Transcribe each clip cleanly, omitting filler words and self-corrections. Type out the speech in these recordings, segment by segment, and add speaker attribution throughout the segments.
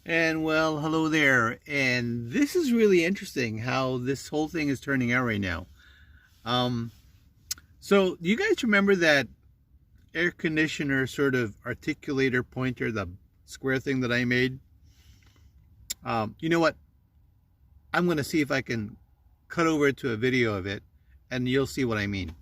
Speaker 1: And well, hello there. And this is really interesting how this whole thing is turning out right now. Um, so do you guys remember that air conditioner sort of articulator pointer, the square thing that I made? You know what? I'm going to see if I can cut over to a video of it and you'll see what I mean.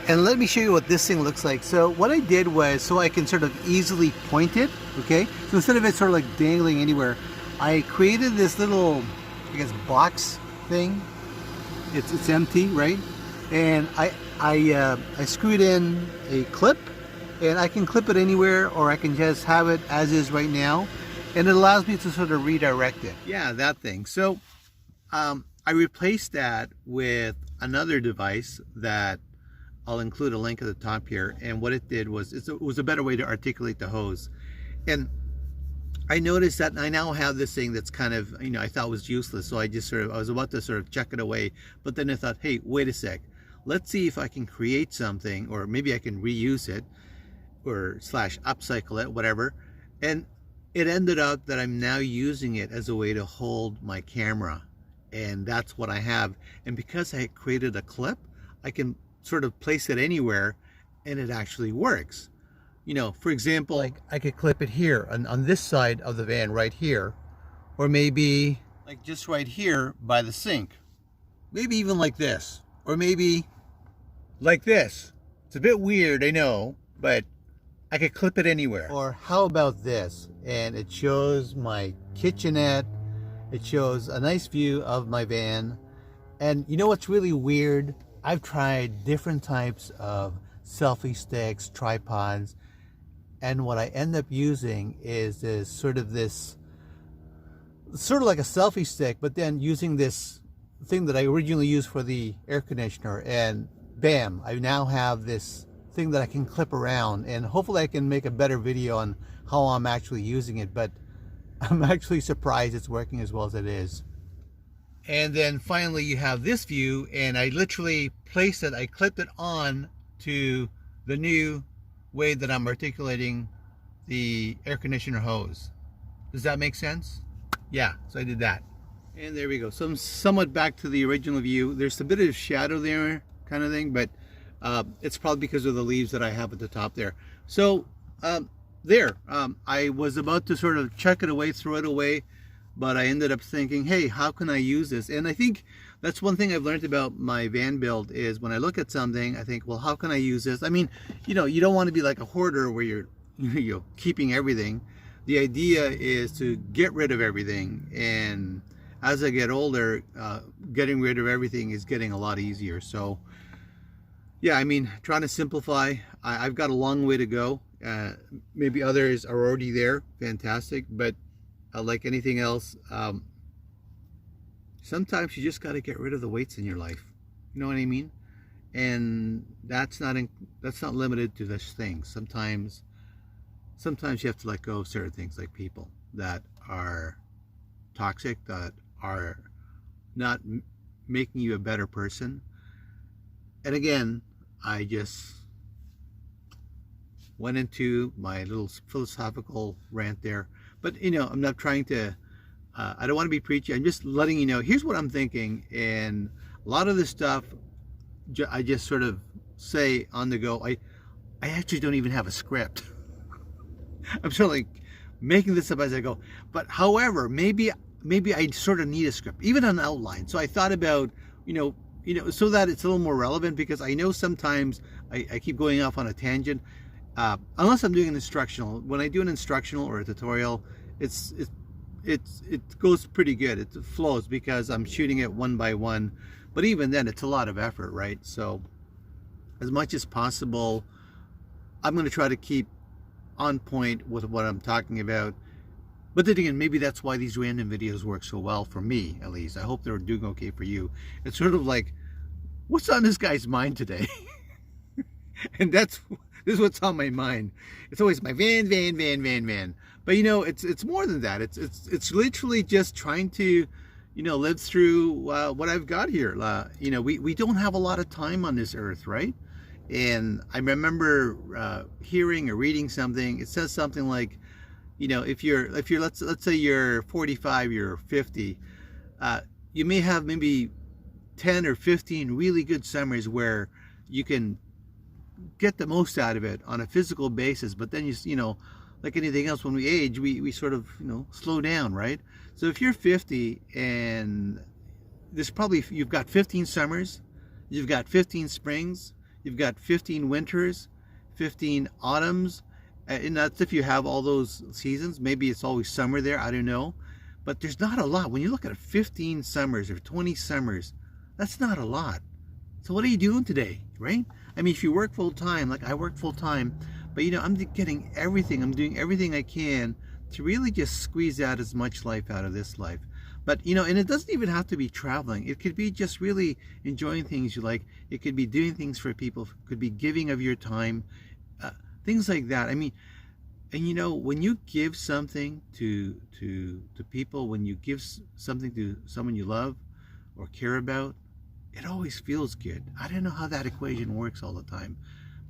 Speaker 1: And let me show you what this thing looks like. So what I did was, so I can sort of easily point it, okay? So instead of it sort of like dangling anywhere, I created this little, I guess, box thing. It's empty, right? And I screwed in a clip, and I can clip it anywhere, or I can just have it as is right now. And it allows me to sort of redirect it. Yeah, that thing. So I replaced that with another device that I'll include a link at the top here. And what it did was, it was a better way to articulate the hose. And I noticed that I now have this thing that's kind of, I thought was useless. So I was about to sort of chuck it away. But then I thought, hey, wait a sec. Let's see if I can create something, or maybe I can reuse it, or slash upcycle it, whatever. And it ended up that I'm now using it as a way to hold my camera. And that's what I have. And because I created a clip, I can sort of place it anywhere and it actually works. For example, like I could clip it here on this side of the van right here, or maybe like just right here by the sink, maybe even like this, or maybe like this. It's a bit weird, I know, but I could clip it anywhere. Or how about this? And it shows my kitchenette. It shows a nice view of my van. And you know what's really weird? I've tried different types of selfie sticks, tripods, and what I end up using is sort of like a selfie stick, but then using this thing that I originally used for the air conditioner, and bam, I now have this thing that I can clip around, and hopefully I can make a better video on how I'm actually using it, but I'm actually surprised it's working as well as it is. And then finally you have this view, and I literally placed it, I clipped it on to the new way that I'm articulating the air conditioner hose. Does that make sense? Yeah, so I did that. And there we go. So I'm somewhat back to the original view. There's a bit of shadow there kind of thing, but it's probably because of the leaves that I have at the top there. So I was about to sort of chuck it away, throw it away, but I ended up thinking, hey, how can I use this? And I think that's one thing I've learned about my van build is when I look at something, I think, well, how can I use this? I mean, you don't want to be like a hoarder where you're keeping everything. The idea is to get rid of everything. And as I get older, getting rid of everything is getting a lot easier. So yeah, I mean, trying to simplify. I've got a long way to go. Maybe others are already there. Fantastic. But like anything else, sometimes you just got to get rid of the weights in your life. You know what I mean? And that's not limited to this thing. Sometimes you have to let go of certain things, like people that are toxic, that are not making you a better person. And again, I just went into my little philosophical rant there. But, I'm not trying to, I don't want to be preachy. I'm just letting you know, here's what I'm thinking. And a lot of this stuff, I just sort of say on the go. I actually don't even have a script. I'm sort of like making this up as I go. But however, maybe I sort of need a script, even an outline. So I thought about, so that it's a little more relevant, because I know sometimes I keep going off on a tangent. Unless I'm doing an instructional. When I do an instructional or a tutorial, it goes pretty good. It flows because I'm shooting it one by one. But even then, it's a lot of effort, right? So as much as possible, I'm going to try to keep on point with what I'm talking about. But then again, maybe that's why these random videos work so well for me, at least. I hope they're doing okay for you. It's sort of like, what's on this guy's mind today? And this is what's on my mind. It's always my van. But it's more than that. It's literally just trying to, live through what I've got here. We don't have a lot of time on this earth, right? And I remember hearing or reading something. It says something like, you know, if you're let's say you're 45, you're 50, you may have maybe 10 or 15 really good summers where you can get the most out of it on a physical basis. But then you know, like anything else, when we age, we sort of, you know, slow down, right? So if you're 50 and you've got 15 summers, you've got 15 springs, you've got 15 winters, 15 autumns, and that's if you have all those seasons. Maybe it's always summer there, I don't know. But there's not a lot. When you look at 15 summers or 20 summers, that's not a lot. So what are you doing today, right? I mean, if you work full time, like I work full time, but you know, I'm getting everything, I'm doing everything I can to really just squeeze out as much life out of this life. But you know, and it doesn't even have to be traveling. It could be just really enjoying things you like. It could be doing things for people. It could be giving of your time, things like that. I mean, and you know, when you give something to people, when you give something to someone you love or care about, it always feels good. I don't know how that equation works all the time,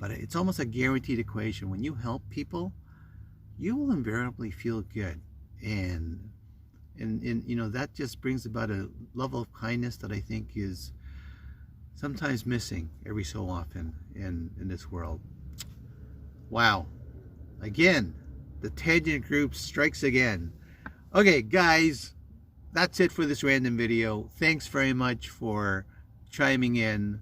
Speaker 1: but it's almost a guaranteed equation. When you help people, you will invariably feel good. And you know, that just brings about a level of kindness that I think is sometimes missing every so often in this world. Wow. Again, the tangent group strikes again. Okay, guys, that's it for this random video. Thanks very much for chiming in.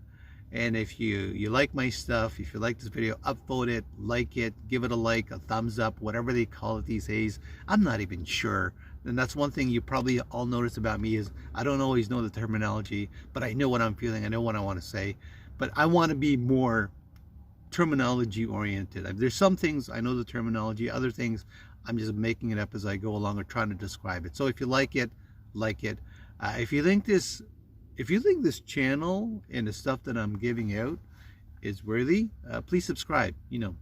Speaker 1: And if you like my stuff, if you like this video, upvote it, like it, give it a like, a thumbs up, whatever they call it these days. I'm not even sure. And that's one thing you probably all notice about me is I don't always know the terminology, but I know what I'm feeling. I know what I want to say. But I want to be more terminology oriented. There's some things I know the terminology, other things I'm just making it up as I go along or trying to describe it. So if you like it, like it. If you think this channel and the stuff that I'm giving out is worthy, please subscribe. You know,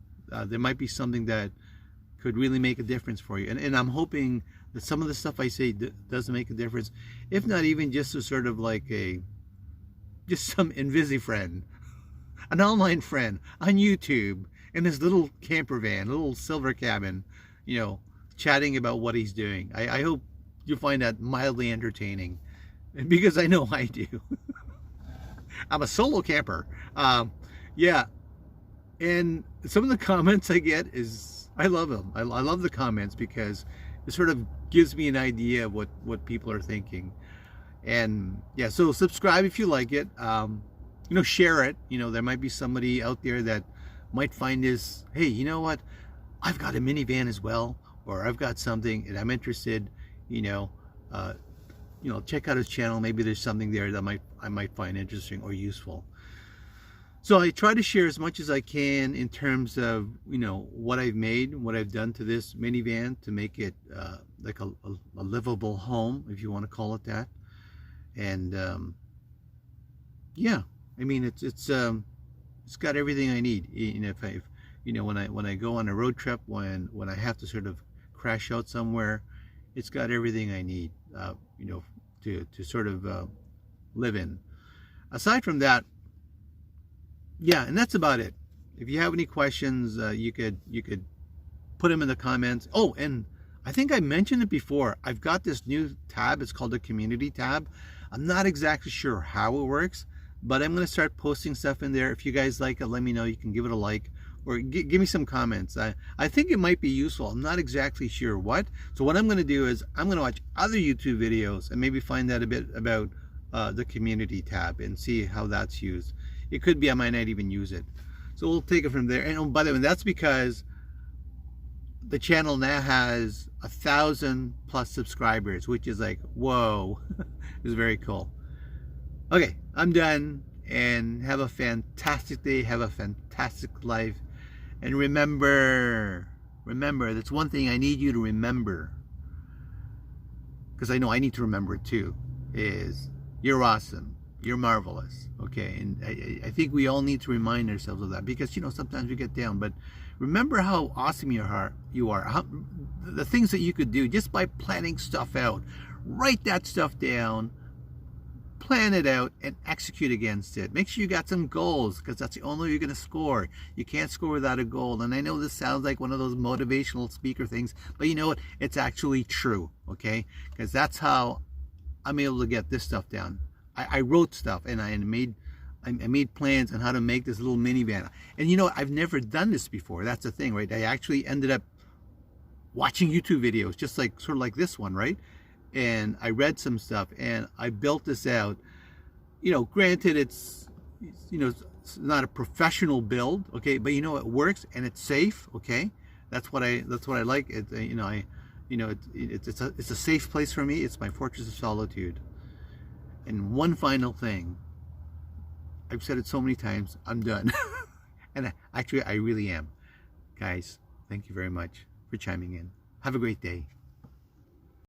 Speaker 1: there might be something that could really make a difference for you. And I'm hoping that some of the stuff I say does make a difference, if not even just a sort of like just some invisi friend, an online friend on YouTube in his little camper van, little silver cabin, you know, chatting about what he's doing. I hope you find that mildly entertaining, because I know I do. I'm a solo camper. Yeah, and some of the comments I get is, I love them. I love the comments because it sort of gives me an idea of what people are thinking. And yeah, so subscribe if you like it. You know, share it. You know, there might be somebody out there that might find this, hey, you know what, I've got a minivan as well, or I've got something and I'm interested, you know, check out his channel. Maybe there's something there that I might find interesting or useful. So I try to share as much as I can in terms of, you know, what I've made, what I've done to this minivan to make it like a livable home, if you want to call it that. And yeah, I mean, it's got everything I need. You know, if you know, when I go on a road trip, when I have to sort of crash out somewhere, it's got everything I need. You know, to sort of live in. Aside from that, yeah, and that's about it. If you have any questions, you could put them in the comments. Oh, and I think I mentioned it before. I've got this new tab. It's called the community tab. I'm not exactly sure how it works, but I'm going to start posting stuff in there. If you guys like it, let me know. You can give it a like or give me some comments. I think it might be useful. I'm not exactly sure what. So what I'm going to do is I'm going to watch other YouTube videos and maybe find out a bit about the community tab and see how that's used. It could be I might not even use it. So we'll take it from there. And oh, by the way, that's because the channel now has 1,000+ subscribers, which is like, whoa. It's very cool. Okay, I'm done, and have a fantastic day. Have a fantastic life. And remember, that's one thing I need you to remember, because I know I need to remember it too, is you're awesome. You're marvelous. Okay, and I think we all need to remind ourselves of that, because, you know, sometimes we get down, but remember how awesome you are. The things that you could do just by planning stuff out. Write that stuff down. plan it out and execute against it. Make sure you got some goals, because that's the only way you're going to score. You can't score without a goal. And I know this sounds like one of those motivational speaker things, but you know what? It's actually true, okay? Because that's how I'm able to get this stuff down. I wrote stuff, and I made plans on how to make this little minivan. And you know, I've never done this before. That's the thing, right? I actually ended up watching YouTube videos, just like sort of like this one, right? And I read some stuff, and I built this out. You know, granted, it's it's not a professional build, okay, but you know, it works and it's safe, okay. That's what I like. It, it's a safe place for me. It's my fortress of solitude. And one final thing, I've said it so many times, I'm done. And actually, I really am. Guys, thank you very much for chiming in. Have a great day.